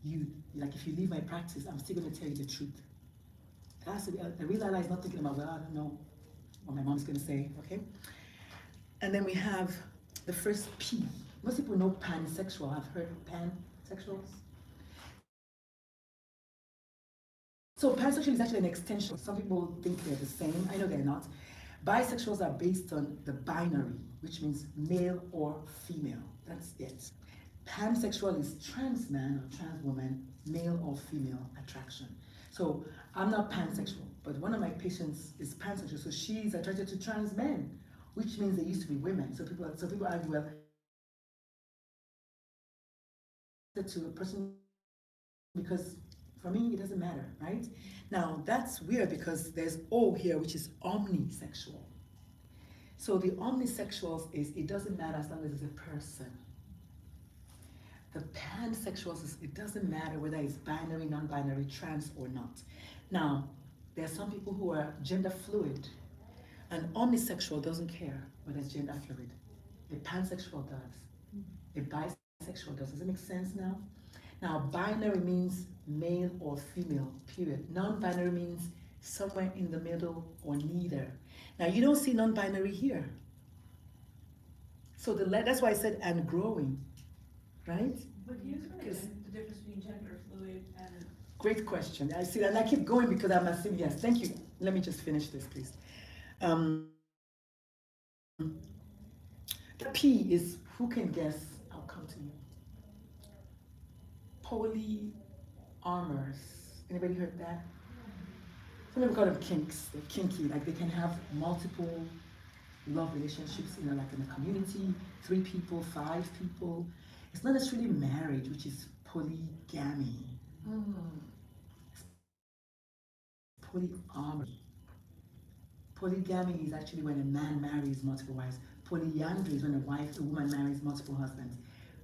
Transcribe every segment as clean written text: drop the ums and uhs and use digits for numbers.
if you leave my practice, I'm still going to tell you the truth. It has to be, the real ally is not thinking about, well, I don't know what my mom's going to say, okay? And then we have the first P. Most people know pansexual. I've heard of pansexuals. So pansexual is actually an extension. Some people think they're the same. I know they're not. Bisexuals are based on the binary, which means male or female. That's it. Pansexual is trans man or trans woman, male or female attraction. So I'm not pansexual, but one of my patients is pansexual, so she's attracted to trans men, which means they used to be women. So people argue, well, to a person, because for me it doesn't matter, right? Now that's weird because there's O here, which is omnisexual. So the omnisexuals is it doesn't matter as long as it's a person. The pansexuals is it doesn't matter whether it's binary, non-binary, trans or not. Now, there are some people who are gender fluid. An omnisexual doesn't care whether it's gender fluid. A pansexual does. A bisexual does. Does it make sense now? Now, binary means male or female, period. Non-binary means somewhere in the middle or neither. Now, you don't see non-binary here. So that's why I said and growing, right? But can you explain the difference between gender fluid and... Great question. I see that, and I keep going because I'm assuming, yes, thank you. Let me just finish this, please. The P is, who can guess? I'll come to you. Polyamorous. Anybody heard that? Some people call them kinks. They're kinky, like they can have multiple love relationships, like in a community, 3 people, 5 people. It's not necessarily marriage, which is polygamy. Polyamory. Polygamy is actually when a man marries multiple wives. Polyandry is when a woman marries multiple husbands.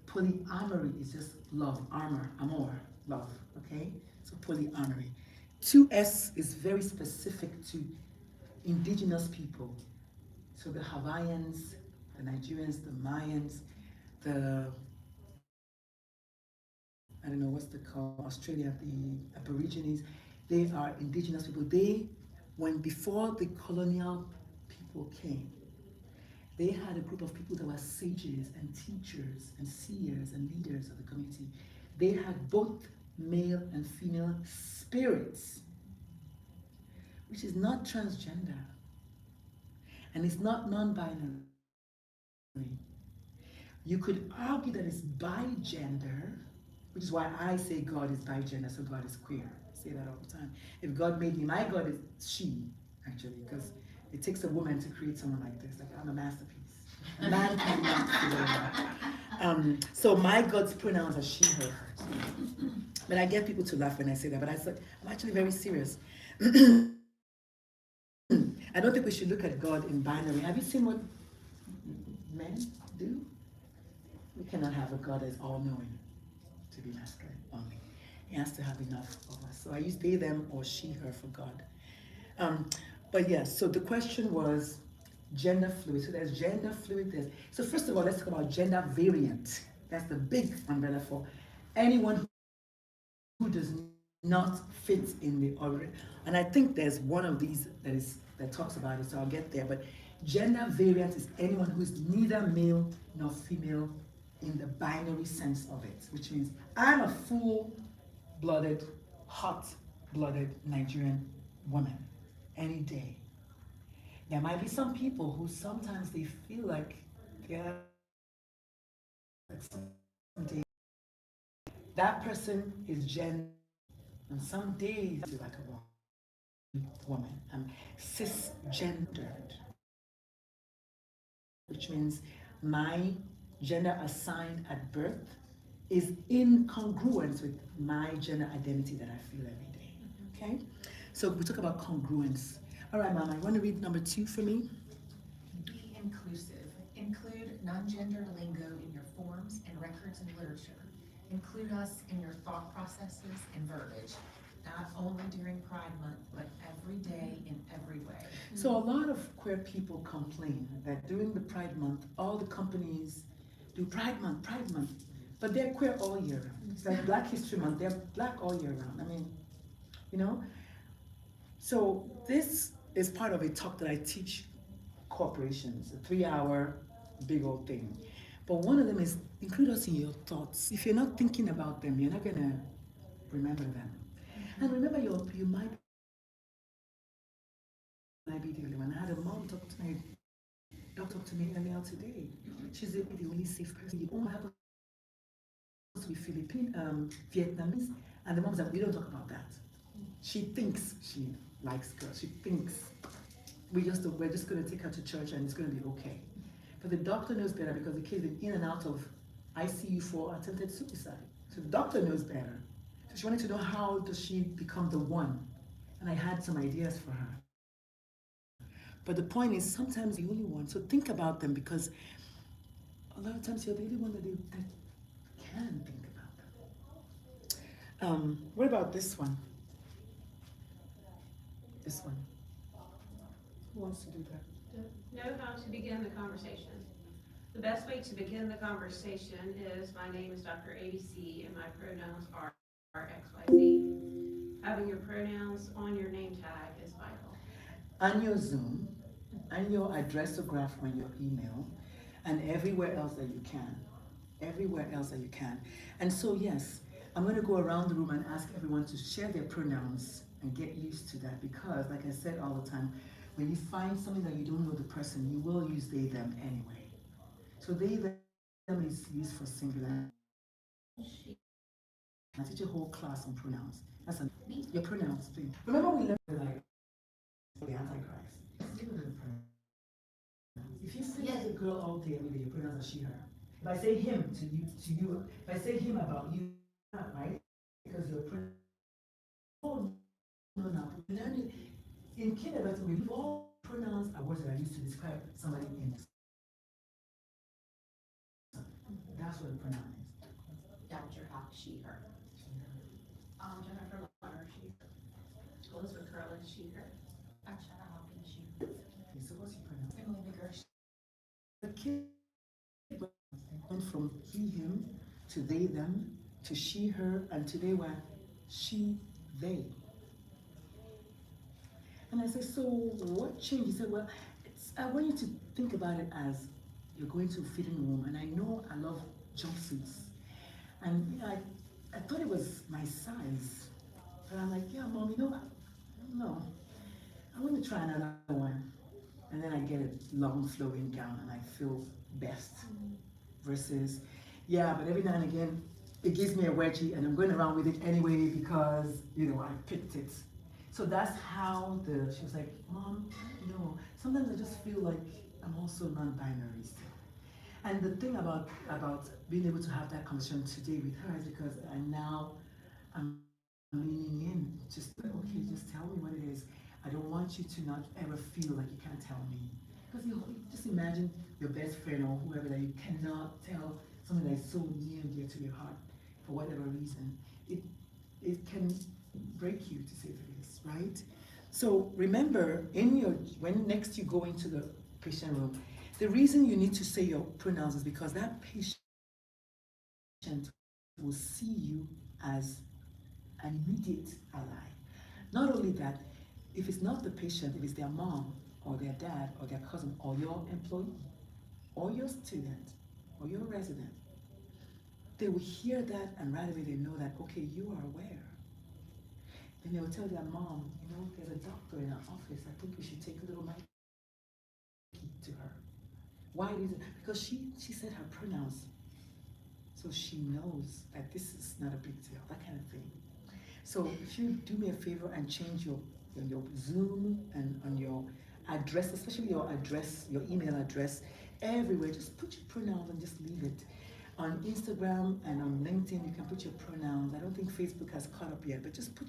Polyamory is just love, amor, love, okay? So polyamory. 2S is very specific to indigenous people. So the Hawaiians, the Nigerians, the Mayans, I don't know what's the call, Australia, the Aborigines, they are indigenous people. Before the colonial people came, they had a group of people that were sages and teachers and seers and leaders of the community. They had both male and female spirits, which is not transgender, and it's not non-binary. You could argue that it's bigender, which is why I say God is bigender, so God is queer. I say that all the time. If God made me, my God is she, actually, because it takes a woman to create someone like this. Like, I'm a masterpiece. A man cannot figure it out. So my God's pronouns are she, her, hers. But I get people to laugh when I say that, but I'm actually very serious. I don't think we should look at God in binary. Have you seen what men do? We cannot have a God as all-knowing to be masculine only. He has to have enough of us. So I use they, them, or she, her for God. But yes, so the question was gender fluid. So there's gender fluid. So first of all, let's talk about gender variant. That's the big umbrella for anyone who does not fit in the order. And I think there's one of these that talks about it, so I'll get there. But gender variant is anyone who is neither male nor female in the binary sense of it, which means I'm a full-blooded, hot-blooded Nigerian woman any day. There might be some people who sometimes they feel like they're that person is gender, and some days you're like a woman. I'm cisgendered, which means my gender assigned at birth is incongruent with my gender identity that I feel every day. Okay? So we talk about congruence. All right, Mama, you want to read number 2 for me? Be inclusive. Include non-gender lingo in your forms and records and literature. Include us in your thought processes and verbiage, not only during Pride Month, but every day in every way. So a lot of queer people complain that during the Pride Month, all the companies do Pride Month, but they're queer all year round. It's like Black History Month, they're black all year round. I mean, you know? So this is part of a talk that I teach corporations, a 3-hour big old thing. But one of them is include us in your thoughts. If you're not thinking about them, you're not gonna remember them. And remember, you might be the only one. I had a mom talk to me, earlier today. She's the only safe person. You don't have to be Philippine, Vietnamese, and the mom's like, we don't talk about that. She thinks she likes girls. She thinks we're just gonna take her to church and it's gonna be okay. But the doctor knows better because the kid's been in and out of ICU for attempted suicide. So the doctor knows better. So she wanted to know how does she become the one, and I had some ideas for her. But the point is, sometimes the only one. So think about them, because a lot of times you're the only one that can think about them. What about this one? This one. Who wants to do that? Know how to begin the conversation. The best way to begin the conversation is, my name is Dr. ABC and my pronouns are XYZ. Having your pronouns on your name tag is vital. On your Zoom, on your addressograph on your email, and everywhere else that you can. Everywhere else that you can. And so yes, I'm going to go around the room and ask everyone to share their pronouns and get used to that, because like I said all the time, when you find something that you don't know the person, you will use they, them anyway. So they, them is used for singular. I teach a whole class on pronouns. That's your pronouns, please. Remember we learned like the Antichrist. If you say the girl all day, every day, your pronouns are she, her. If I say him to you, if I say him about you, right? Because your pronouns. Oh, no. We learned it in kindergarten. We all pronouns are words that are used to describe somebody in. That's what a pronoun is. Dr. Hawk, she, her. Jennifer Lerner, she, Elizabeth Curlin, she, her. Achara Hawkins, she. Okay, so what's your pronoun? Emily McGursh. The kid went from he, him, to they, them, to she, her, and today we're she, they. And I said, so what changed? He said, well, I want you to think about it as you're going to a fitting room, and I know I love jumpsuits. And you know, I thought it was my size. But I'm like, yeah, Mom, you know, no, I want to try another one. And then I get a long flowing gown and I feel best. Versus, yeah, but every now and again, it gives me a wedgie and I'm going around with it anyway because, you know, I picked it. So that's how she was like, Mom, no. Sometimes I just feel like I'm also non-binary still. And the thing about being able to have that conversation today with her is because I'm leaning in, just okay, just tell me what it is. I don't want you to not ever feel like you can't tell me. Because you just imagine your best friend or whoever that you cannot tell something that is so near and dear to your heart for whatever reason. It can break you, to say the least, right? So remember, when next you go into the patient room, the reason you need to say your pronouns is because that patient will see you as an immediate ally. Not only that, if it's not the patient, if it's their mom or their dad or their cousin or your employee or your student or your resident, they will hear that and right away they know that, okay, you are aware. Then they will tell their mom, you know, there's a doctor in our office, I think we should take a little Mikey to her. Why is it? Because she said her pronouns. So she knows that this is not a big deal, that kind of thing. So if you do me a favor and change your Zoom and on your address, especially your address, your email address, everywhere, just put your pronouns and just leave it. On Instagram and on LinkedIn, you can put your pronouns. I don't think Facebook has caught up yet, but just put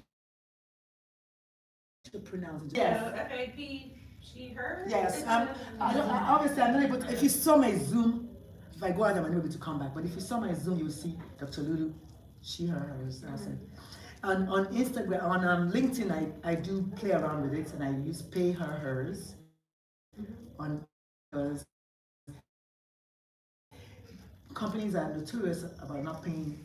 your pronouns. And Yes. So FAP, she, her? Yes. Obviously, I'm not able to. If you saw my Zoom, if I go out, I'm not able to come back. But if you saw my Zoom, you will see Dr. Lulu, she, her. I said. On Instagram, on LinkedIn, I do play around with it, and I use pay her, hers. On companies are notorious about not paying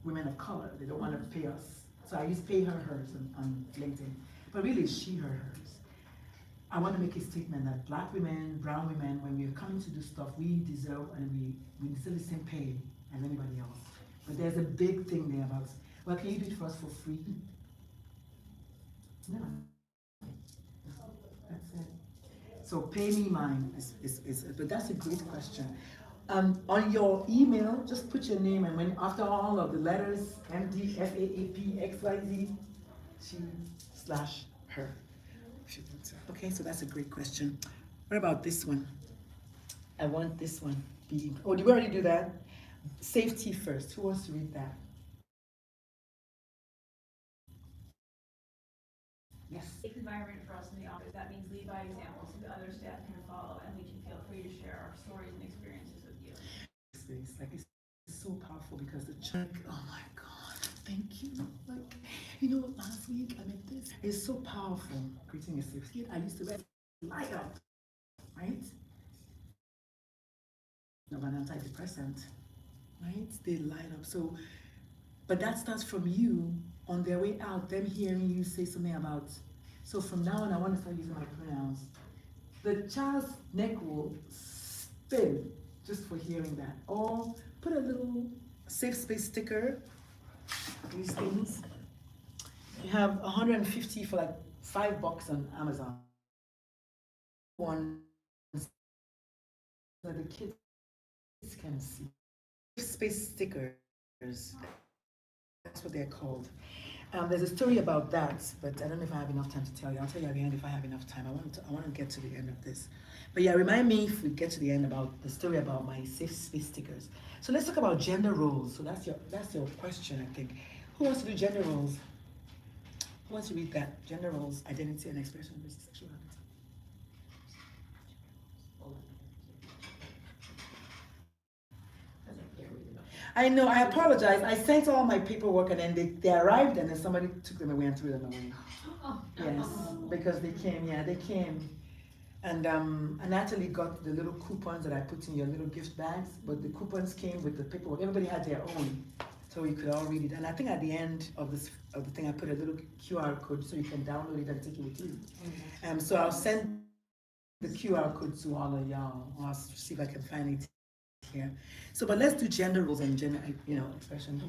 women of color. They don't want to pay us. So I use pay her, hers on LinkedIn. But really, it's she, her, hers. I want to make a statement that black women, brown women, when we're coming to do stuff, we deserve and we deserve the same pay as anybody else. But there's a big thing there about, well, can you do it for us for free? No. That's it. So pay me mine but that's a great question. On your email, just put your name and when after all of the letters, MD, FAAP, XYZ, she/her. Okay, so that's a great question. What about this one? I want this one. Oh, did we already do that? Safety first. Who wants to read that? Yes. Safe environment for us in the office. That means lead by example so that other staff can follow, and we can feel free to share our stories and experiences with you. Space, like it's so powerful because the child, oh my God, thank you. Like, you know, last week I met this. It's so powerful. Creating a safe space. I used to light up, right? Of an antidepressant, right? They light up. So, but that starts from you on their way out, them hearing you say something about. So from now on, I want to start using my pronouns. The child's neck will spin just for hearing that. Or put a little safe space sticker. These things. You have 150 for like $5 on Amazon. One so the kids can see. Space stickers, that's what they're called. There's a story about that, but I don't know if I have enough time to tell you. I'll tell you at the end if I have enough time. I want to get to the end of this. But yeah, remind me if we get to the end about the story about my safe space stickers. So let's talk about gender roles. So that's your question, I think. Who wants to do gender roles? Who wants to read that? Gender roles, identity and expression versus sexuality. I know, I apologize. I sent all my paperwork and then they arrived and then somebody took them away and threw them away. Yes, because they came. And I actually got the little coupons that I put in your little gift bags, but the coupons came with the paperwork. Everybody had their own, so you could all read it. And I think at the end of the thing, I put a little QR code so you can download it and take it with you. So I'll send the QR code to all of y'all. I'll see if I can find it here. So, but let's do gender roles and gender, expression.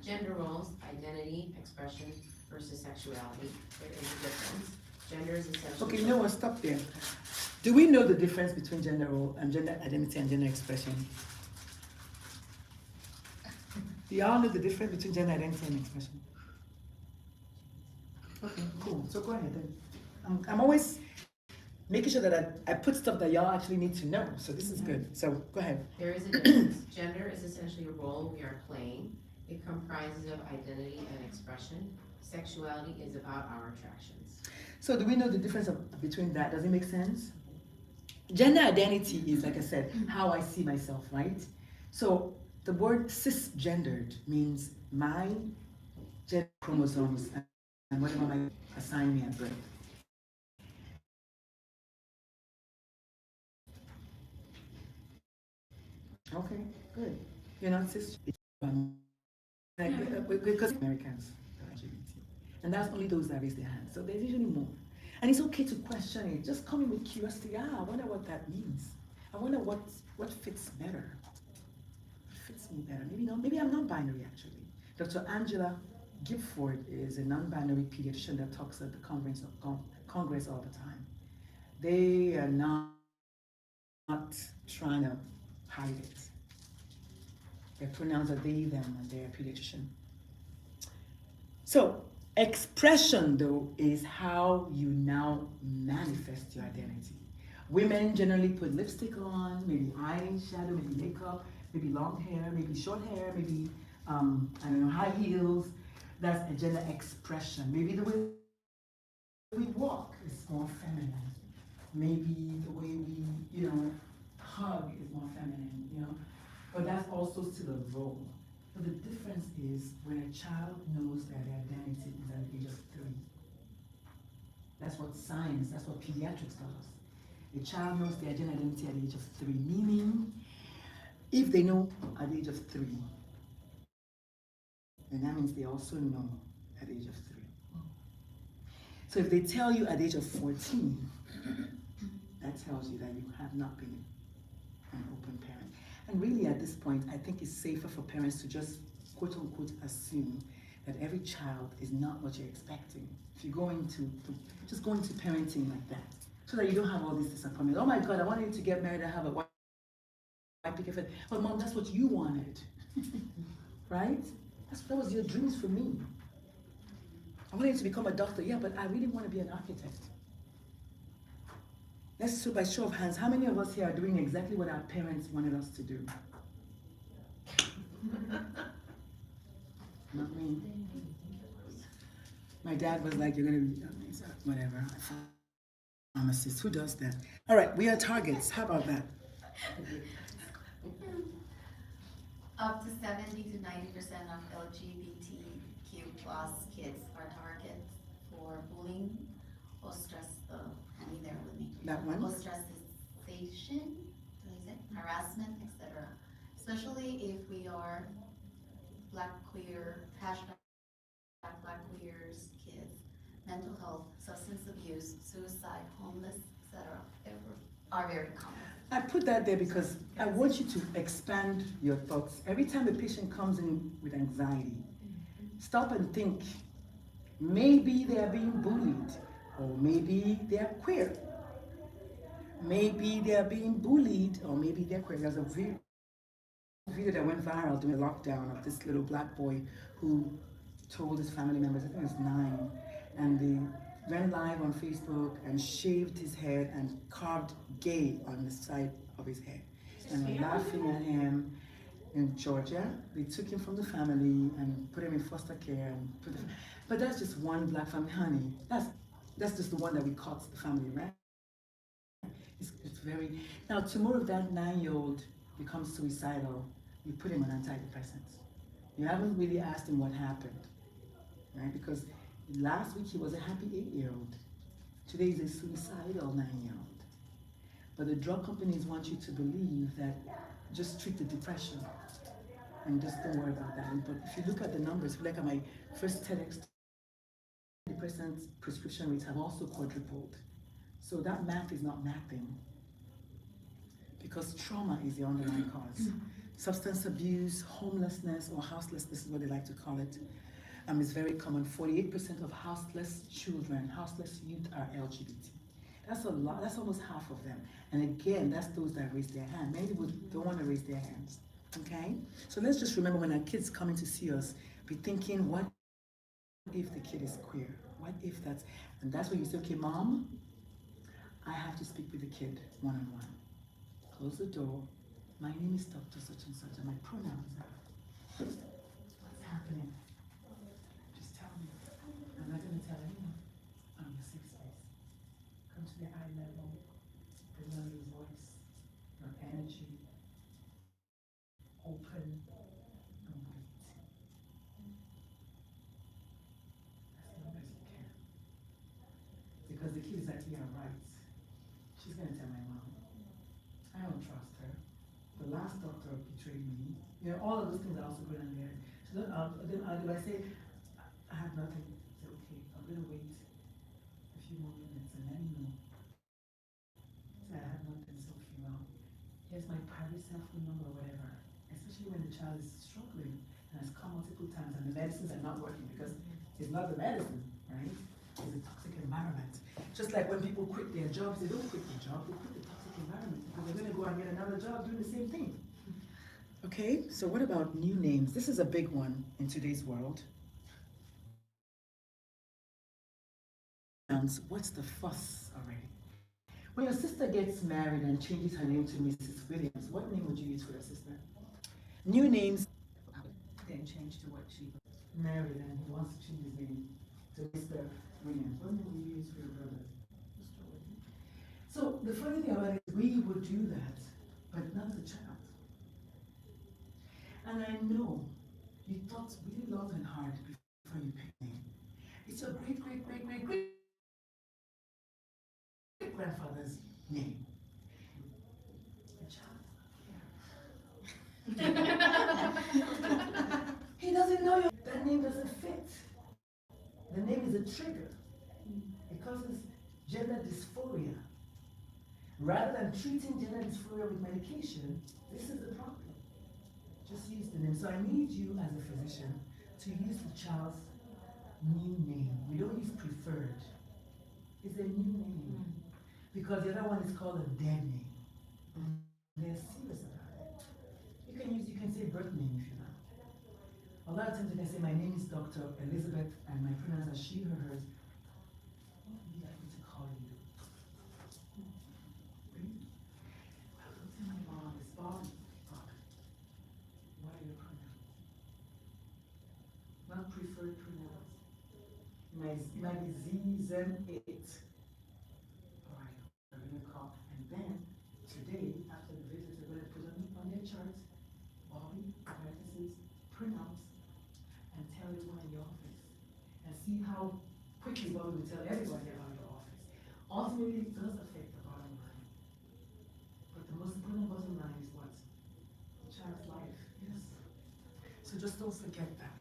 Gender roles, identity, expression versus sexuality. There is a difference. Gender is essentially. Okay, you know what? Stop there. Do we know the difference between gender role and gender identity and gender expression? Do y'all know the difference between gender identity and expression? Okay, cool. So go ahead then. I'm always making sure that I put stuff that y'all actually need to know. So this is good. So go ahead. There is a difference. Gender is essentially a role we are playing. It comprises of identity and expression. Sexuality is about our attractions. So do we know the difference between that? Does it make sense? Gender identity is, like I said, how I see myself, right? So the word cisgendered means my gender chromosomes and whatever might assign me at birth. Okay, good. You're not cis, because Americans are LGBT, and that's only those that raise their hands. So there's usually more, and it's okay to question it. Just come in with curiosity. I wonder what that means. I wonder what fits better. What fits me better? Maybe not. Maybe I'm non-binary actually. Dr. Angela Gifford is a non-binary pediatrician that talks at the Congress all the time. They are not trying to hide it. Their pronouns are they, them, and they're a pediatrician. So, expression, though, is how you now manifest your identity. Women generally put lipstick on, maybe eyeshadow, maybe makeup, maybe long hair, maybe short hair, maybe, high heels. That's a gender expression. Maybe the way we walk is more feminine. Maybe the way we, hug is more feminine, But that's also still a role. But the difference is when a child knows that their identity is at the age of 3. That's what science, that's what pediatrics tells us. A child knows their gender identity at the age of 3, meaning If they know at the age of 3, then that means they also know at the age of 3. So if they tell you at the age of 14, that tells you that you have not been an open parent. And really at this point, I think it's safer for parents to just quote unquote assume that every child is not what you're expecting. If you go into, just go into parenting like that, so that you don't have all these disappointments. Oh my God, I wanted to get married and have a white picket fence. But mom, that's what you wanted, right? That was your dreams for me. I wanted to become a doctor, yeah, but I really want to be an architect. Let's see by show of hands, how many of us here are doing exactly what our parents wanted us to do? Not me. My dad was like, you're gonna be whatever. Pharmacist, who does that? All right, we are targets. How about that? Up to 70 to 90% of LGBTQ plus kids are targets for bullying, there with me. That one? Ostracization, harassment, etc. Especially if we are Black queer, hashtag Black queers, kids, mental health, substance abuse, suicide, homeless, etc. are very common. I put that there because I want you to expand your thoughts. Every time a patient comes in with anxiety, stop and think, maybe they are being bullied, or maybe they are queer. Maybe they are being bullied, or maybe they're queer. There's a video that went viral during the lockdown of this little black boy who told his family members, I think it was 9, and they went live on Facebook and shaved his head and carved gay on the side of his head. And were laughing at him. In Georgia, they took him from the family and put him in foster care. But that's just one black family, honey. That's just the one that we caught the family, right? It's very, now tomorrow if that 9-year-old becomes suicidal, you put him on antidepressants. You haven't really asked him what happened, right? Because last week he was a happy 8-year-old. Today he's a suicidal 9-year-old. But the drug companies want you to believe that just treat the depression and just don't worry about that. But if you look at the numbers, if you look at my first TEDx, antidepressant prescription rates have also quadrupled. So that math is not mapping, because trauma is the underlying cause. Substance abuse, homelessness, or houselessness is what they like to call it, is very common. 48% of houseless children, houseless youth are LGBT. That's a lot, that's almost half of them. And again, that's those that raise their hand. Many people don't want to raise their hands, okay? So let's just remember when our kids come in to see us, be thinking, what if the kid is queer? What if that's, and that's where you say, okay, mom, I have to speak with the kid one-on-one. Close the door. My name is Dr. such and such, and my pronouns are. What's happening? Just tell me. I'm not going to tell anyone. I'm your safe space. Come to the eye level. Bring on your voice, your energy. Open and wait. As long as you can. Because the kid is actually all right. She's going to tell my mom. I don't trust her. The last doctor betrayed me. You know, all of those things are also going on there. So then I say, I have nothing. Say, okay, I'm going to wait a few more minutes and let me know. Say, I have nothing, so here's my private cell phone number or whatever. Especially when the child is struggling and has come multiple times and the medicines are not working, because it's not the medicine, right? It's a toxic environment. Just like when people quit their jobs, they don't quit their job, they quit the toxic environment because they're going to go and get another job doing the same thing. Okay, so what about new names? This is a big one in today's world. What's the fuss already? When your sister gets married and changes her name to Mrs. Williams, what name would you use for your sister? New names. Then change to what she married, and he wants to change his name to Mr. Williams. What name would you use for your brother? Mr. Williams. So the funny thing about it is we would do that, but not the child. And I know you thought really long and hard before you picked a name. It's your great grandfather's name. The child. Yeah. The name is a trigger. It causes gender dysphoria. Rather than treating gender dysphoria with medication, this is the problem. Just use the name. So I need you as a physician to use the child's new name. We don't use preferred. It's a new name. Because the other one is called a dead name. They're serious about it. You can say birth name if you like. A lot of times you can say, my name is Dr. Elizabeth and my pronouns are she, her, hers. What would you like me to call you? Well, don't tell my mom, it's Bob. What are your pronouns? Not preferred pronouns. It might be Z, Zen, it. Alright, I'm gonna call. And then, today, after the visit, we're gonna put on their charts, Bobby, parentheses, pronounce, and tell everyone in your office. And see how quickly Bobby will tell everybody about your office. Ultimately, it does affect the bottom line. But the most important bottom line is what? The child's life, yes. So just don't forget that.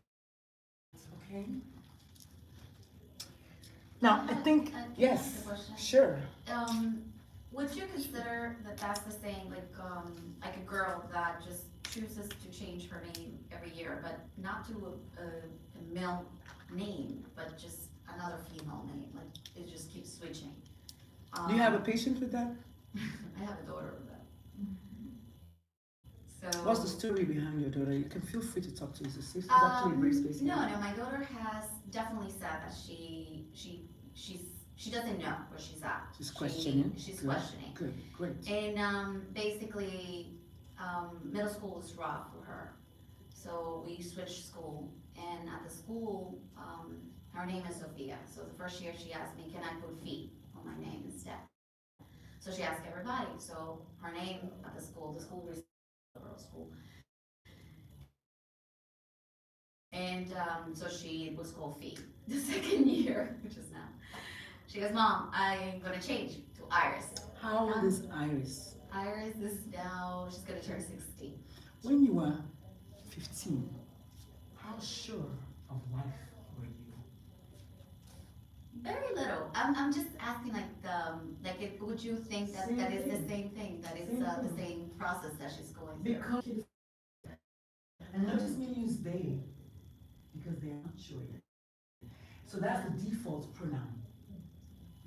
Okay? Now, I think, Can I yes, ask a question? sure. Would you consider that that's the same, like a girl that just chooses to change her name every year, but not to a male name, but just another female name, like it just keeps switching? Do you have a patient with that? I have a daughter with that. So. What's the story behind your daughter? You can feel free to talk to us. This is actually a great space. No, my daughter has definitely said that she doesn't know where she's at. She's questioning. She's Good. questioning. Good, great. And basically, middle school was rough for her. So we switched school, and at the school, her name is Sophia. So the first year she asked me, can I put Fee on my name instead? So she asked everybody. So her name at the school was girls' school. And so she was called Fee the second year, which is now. She goes, Mom, I'm gonna change to Iris. How old is Iris? Iris is now, she's gonna turn 16. When you were 15, how sure of life were you? Very little. I'm just asking would you think that that is the same thing, that it's the same process that she's going through? Because, and notice me use they, because they are not sure yet. So that's the default pronoun.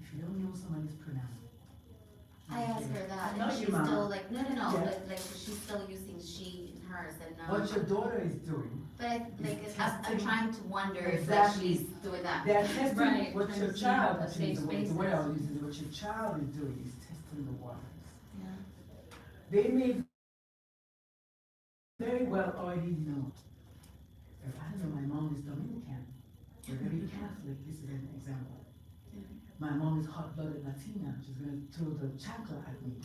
If you don't know somebody's pronoun. I asked her that, No, and she's you, Mama. still like, no, Yeah. like she's still using she and hers, and What your daughter is doing, but I'm testing- trying to wonder if Exactly. she's doing that. they're testing Right, what trying your to see how child, the actually, safe the way space I is. was using it, what your child is doing is testing the waters. Yeah. They may very well already know. If I know my mom is Dominican, we're very Catholic, this is an example. My mom is hot-blooded Latina, she's gonna throw the chancla at me.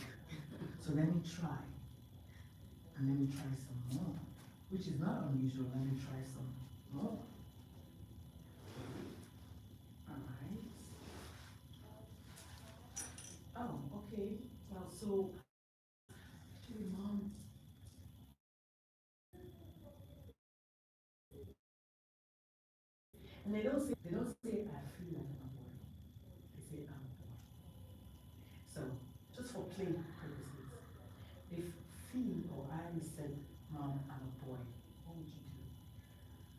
So let me try. And let me try some more, which is not unusual, let me try some more. Alright. Oh, okay, well, so, actually, Mom. And they don't say I feel like I'm a boy. They say I'm a boy. So, just for play purposes, if Fee or I said, Mom, I'm a boy, what would you do?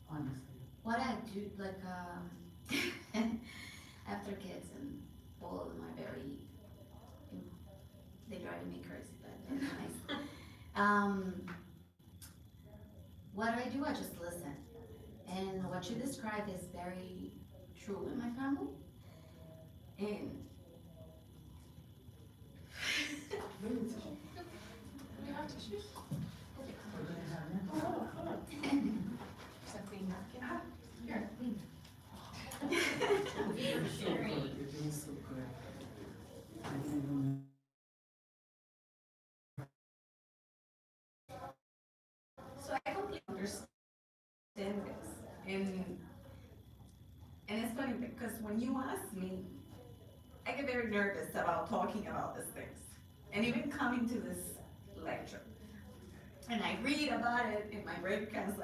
Honestly. What I do, after kids, and all of them are very, they drive me crazy, but they're nice. What do? I just listen. And what you describe is very true in my family. And You have tissues? Something napkin? Here. You're doing so good. I didn't even know. so I completely understand this. And it's funny because when you ask me, I get very nervous about talking about these things. And even coming to this lecture. And I read about it and my brain kind of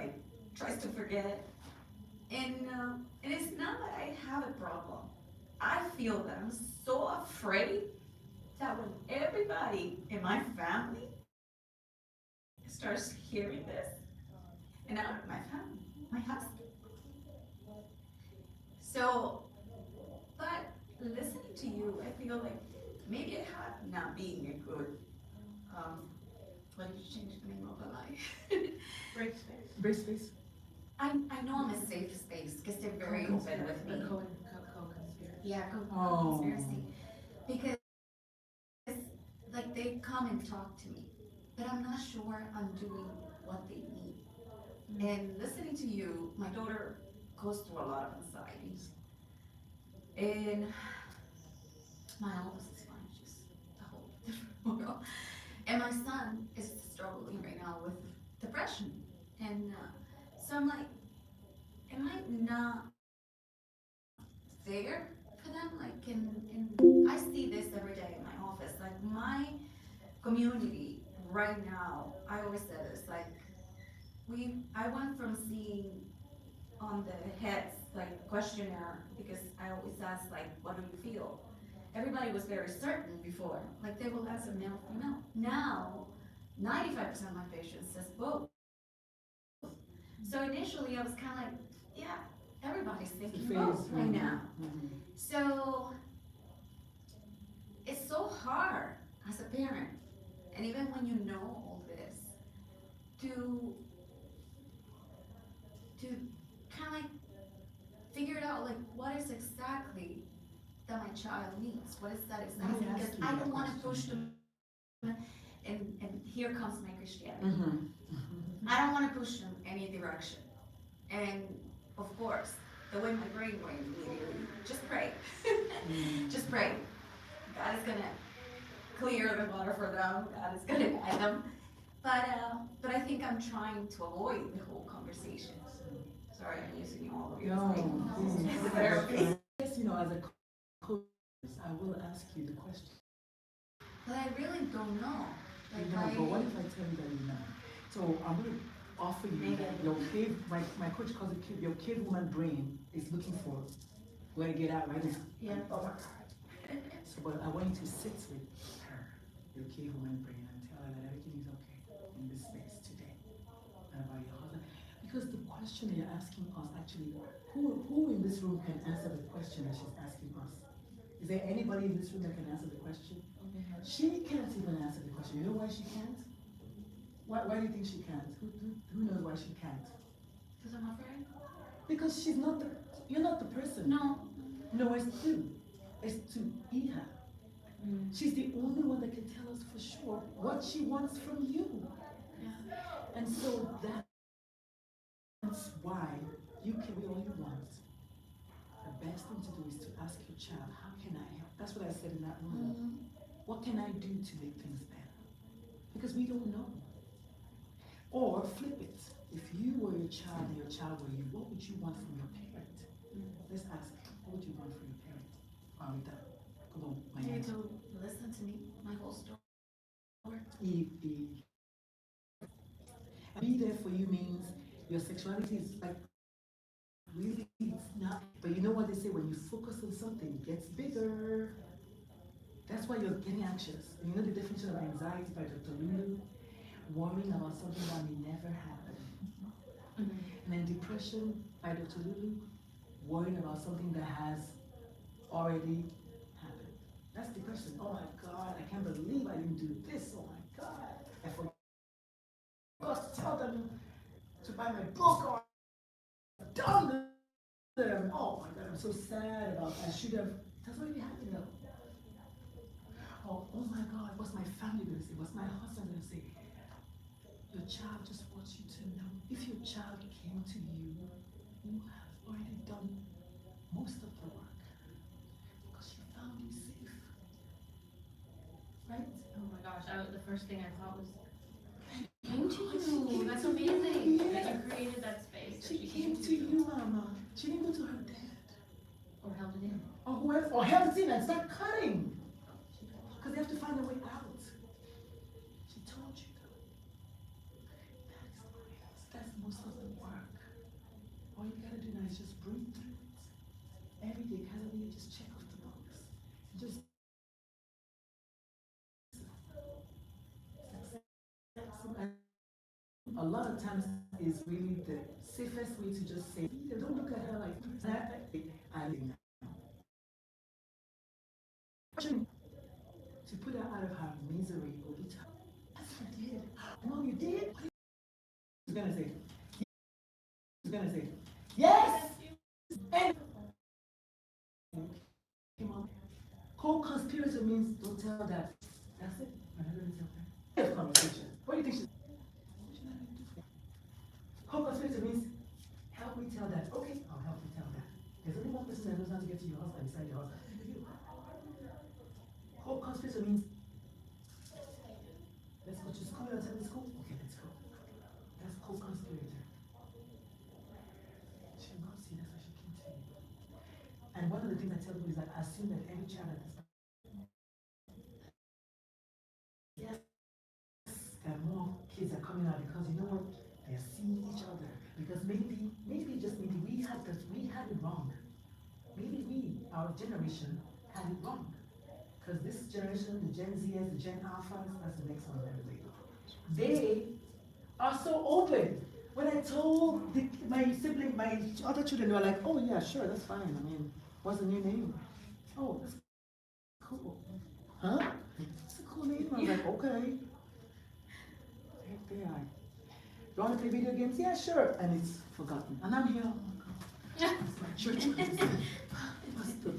tries to forget. And it's not that I have problem. I feel that I'm so afraid that when everybody in my family starts hearing this, and not my family, my husband. So, but listening to you, I feel like maybe it had not being a good, what did you change the name of the life? Break space. Brace face. I know I'm a safe space because they're very open with me. Co-conspiracy. Yeah, Oh. conspiracy. Because, like, they come and talk to me, but I'm not sure I'm doing what they need. And listening to you, my daughter goes through a lot of anxieties. And my oldest is fine, just a whole different world. And my son is struggling right now with depression. And so I'm like, am I not there for them? Like, I see this every day in my office. Like, my community right now, I always say this, like, I went from seeing on the heads, like, questionnaire, because I always ask, like, what do you feel? Everybody was very certain before, like, they will ask a male, female. Now, 95% of my patients says both. So initially, I was kind of like, yeah, everybody's thinking both right now. So, it's so hard as a parent, and even when you know all this, to kind of like figure it out, like, what is exactly that my child needs? What is that exactly? Let me ask Because you I that don't want to push question. them, and here comes my Christianity. Mm-hmm. I don't want to push them any direction. And of course, the way my brain went immediately, just pray. Just pray. God is gonna clear the water for them. God is gonna guide them. But I think I'm trying to avoid the whole conversation. Sorry, I'm using all of your No, please. as a therapist. Yes, you know, as a coach, I will ask you the question. But I really don't know. You know, but what if I tell you that you know? So I'm going to offer you Maybe. that your cave, my coach calls it cave, your cavewoman brain is looking for where to get out right now. Yeah. Oh my God. So, but I want you to sit with her, your cavewoman brain, and tell her that everything is okay in this space today. And about your husband. Because the question that you're asking us actually, who in this room can answer the question that she's asking us? Is there anybody in this room that can answer the question? She can't even answer the question. You know why she can't? Why do you think she can't? Who knows why she can't? Because I'm afraid? Because you're not the person. No. No, it's to Iha. She's the only one that can tell us for sure what she wants from you. Yeah. And so that's why you can be all you want. The best thing to do is to ask your child, how can I help? That's what I said in that room. What can I do to make things better? Because we don't know. Or flip it. If you were your child and your child were you, what would you want from your parent? Let's ask, what would you want from your parent? Marita, come on, my You answer. to listen to me, my whole story. Be there for you means your sexuality is like really it's not. But you know what they say, when you focus on something, it gets bigger. That's why you're getting anxious. And you know the definition of anxiety by Dr. Lulu? Worrying about something that may never happen. And then depression by Dr. Lulu, worrying about something that has already happened. That's depression. Oh my God, I can't believe I didn't do this. Oh my God, I forgot to tell them to buy my book or I've done them. Oh my God, I'm so sad about I should have. That's already happened though. Oh my God, what's my family going to say? What's my husband going to say? Your child just wants you to know. If your child came to you, you have already done most of the work. Because she found you safe. Right? Oh my gosh, the first thing I thought was, Came to you. that's amazing, Yeah. that you created that space. She came to you, Mama. She didn't go to her dad. Or held it in. Or whoever, or held it in and start cutting. Because they have to find a way out. She told you though. That's most of the work. All you gotta do now is just breathe through it. Every day lot of times is really the safest way to just say, don't look at her like that. To put her out of her misery or each other. Yes, you did. Mom, you did? He's gonna say, yes! And co-conspirator means don't tell that. That's it. I'm not gonna tell that. Have conversation. What do you think she's co-conspirator means help me tell that. Okay, I'll help you tell that. There's only one person that knows how to get to your husband beside your husband. Co-conspirator means let's go to school and tell the school. Okay, let's go. That's co-conspirator. She'll not see that's why she came to you. And one of the things I tell people is that I assume that every child at this yes, that more kids are coming out because you know what? They're seeing each other. Because maybe we had it wrong. Maybe we, our generation, had it wrong. Because this generation, the Gen Zers, the Gen Alphas, that's the next one by the way. They are so open. When I told my sibling, my other children, they were like, oh yeah, sure, that's fine. I mean, what's the new name? Oh, that's cool. Huh? It's a cool name. I was like, okay. They are. You want to play video games? Yeah, sure. And it's forgotten. And I'm here, oh my God. It's my church. What's the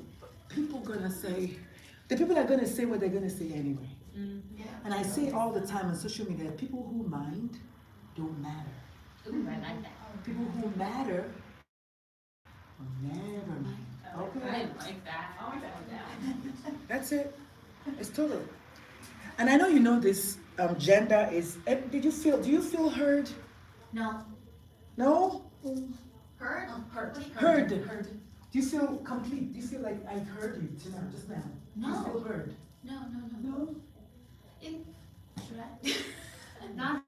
people gonna say? The people are gonna say what they're gonna say anyway. And I say all the time on social media, people who mind don't matter. Ooh, I like that. People who matter will never mind. Okay. I like that. I want that one down. That's it. It's total. And I know you know this gender is, do you feel heard? No. No? Heard? Heard. Do you feel complete? Do you feel like I heard you just now? Do you No. feel heard? No. No? Should I? Not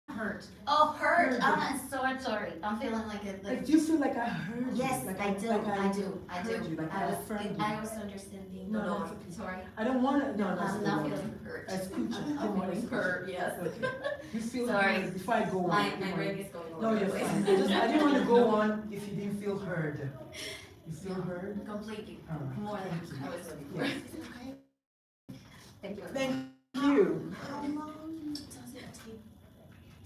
Hurt. Oh, hurt. Hurt. I'm sorry. I'm feeling like it. Like, do you feel like I heard you? Yes, Like I do. like I do. heard you, like I affirmed you. I was understanding. No, No, that's okay. sorry. I don't want to, no, I'm not feeling hurt. Escucha. I'm feeling hurt, yes. Okay. You feel Sorry. heard before I go on. My Come on. brain is going all No, over you're the place. fine. I didn't want to go on if you didn't feel heard. You feel heard? Completely. All right. More Thank than you. I was looking for. Yeah. Thank you. Thank you. How long does it take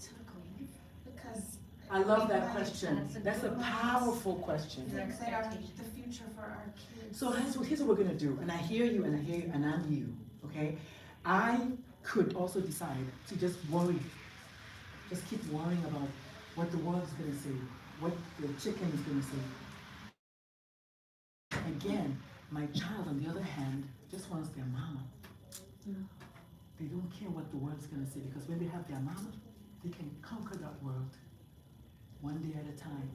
to grieve? Because I love that question. That's a powerful question. things that are the future for our kids. So here's what we're gonna do, and I hear you, and I'm you, okay? I could also decide to just worry, just keep worrying about what the world is gonna say, what the chicken is gonna say. Again, my child, on the other hand, just wants their mama. They don't care what the world's gonna say, because when they have their mama, they can conquer that world one day at a time.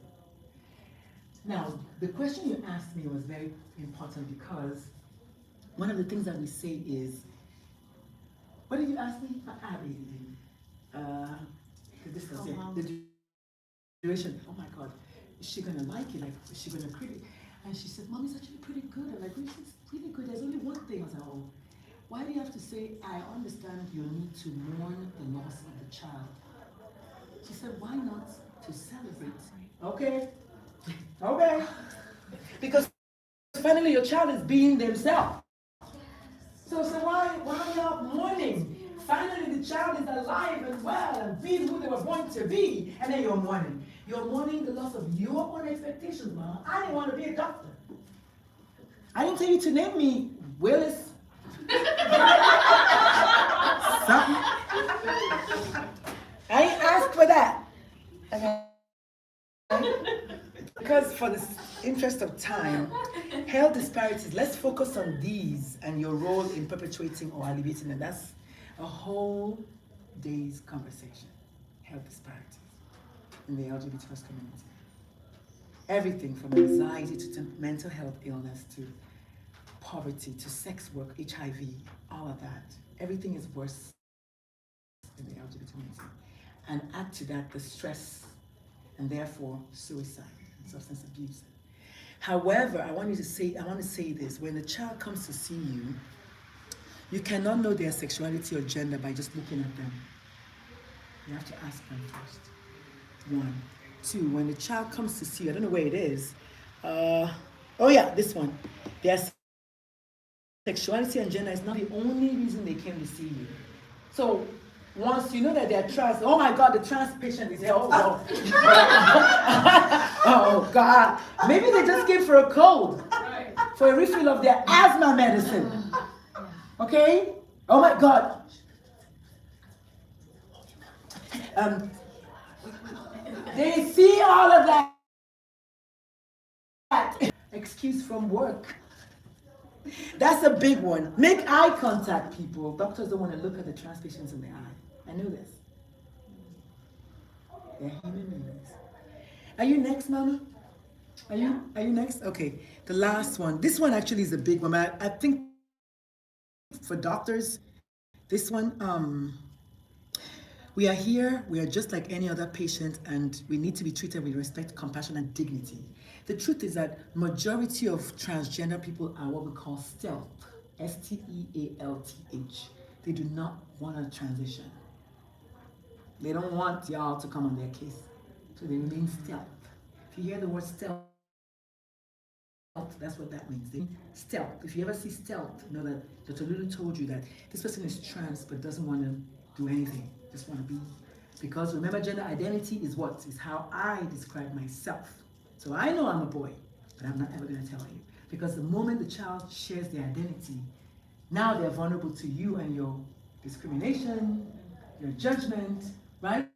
Now, the question you asked me was very important because one of the things that we say is, what did you ask me? This is it. The duration. Oh my God, is she gonna like it? Like, is she gonna critic? And she said, Mom, it's actually pretty good. I'm like, it's really good. There's only one thing. I said, oh, why do you have to say, I understand you need to mourn the loss of the child? She said, why not to celebrate? Okay. Okay. Because finally your child is being themselves. So why not mourning? Finally the child is alive and well and being who they were born to be. And then you're mourning. You're mourning the loss of your own expectations, Mom. I didn't want to be a doctor. I didn't tell you to name me Willis. Something. I ain't asked for that. Okay. Because for the interest of time, health disparities, let's focus on these and your role in perpetuating or alleviating them. That's a whole day's conversation. Health disparities in the LGBT+ community. Everything from anxiety to mental health illness to poverty to sex work, HIV, all of that. Everything is worse in the LGBT community. And add to that the stress and therefore suicide and substance abuse. However, I want to say this, when a child comes to see you, you cannot know their sexuality or gender by just looking at them. You have to ask them first. one, two. When the child comes to see you, I don't know where it is. Oh yeah, this one. Their sexuality and gender is not the only reason they came to see you. So once you know that they're trans, oh my God, the trans patient is here. Oh, no. Oh God. Maybe they just came for a cold, for a refill of their asthma medicine. Okay? Oh my God. They see all of that. Excuse from work. That's a big one. Make eye contact, people. Doctors don't want to look at the trans patients in the eye. I know this. They're human beings. Are you next, Mama? Are you next? Okay. The last one. This one actually is a big one. I think for doctors, this one, we are here, we are just like any other patient, and we need to be treated with respect, compassion, and dignity. The truth is that majority of transgender people are what we call stealth, S-T-E-A-L-T-H. They do not want to transition. They don't want y'all to come on their case, so they remain stealth. If you hear the word stealth, that's what that means. Stealth. If you ever see stealth, know that Dr. Lulu told you that this person is trans but doesn't want to do anything. Just want to be. Because remember, gender identity is what? Is how I describe myself. So I know I'm a boy, but I'm not ever going to tell you. Because the moment the child shares their identity, now they're vulnerable to you and your discrimination, your judgment, right?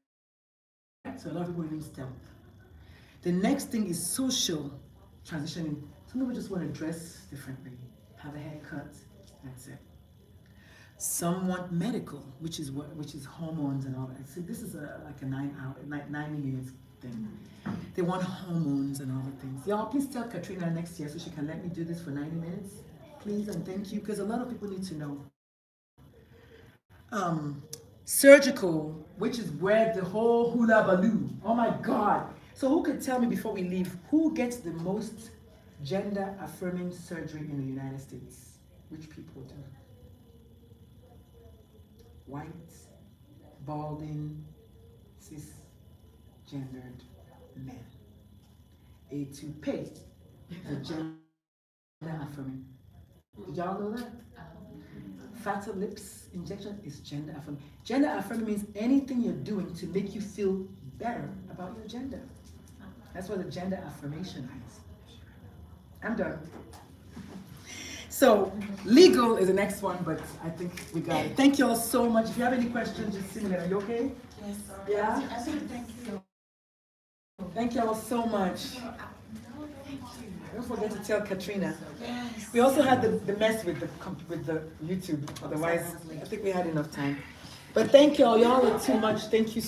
So a lot of people remain stealth. The next thing is social transitioning. Some people just want to dress differently, have a haircut, that's it. Some want medical, which is hormones and all that. So this is like a 90 minutes thing. They want hormones and all the things. Y'all, please tell Katrina next year so she can let me do this for 90 minutes, please, and thank you, because a lot of people need to know. Surgical, which is where the whole hula baloo. Oh my God! So who could tell me before we leave who gets the most gender affirming surgery in the United States? Which people do? White, balding, cisgendered men. A toupee is a gender affirming. Did y'all know that? Fatter lips injection is gender affirming. Gender affirming means anything you're doing to make you feel better about your gender. That's what the gender affirmation is. I'm done. So, legal is the next one, but I think we got it. Thank you all so much. If you have any questions, just see me. Are you okay? Yes. Yeah? Thank you. Thank you all so much. No, thank you. Don't forget to tell Katrina. Yes. We also had the mess with the YouTube. Otherwise, I think we had enough time. But thank you all. Y'all are too much. Thank you.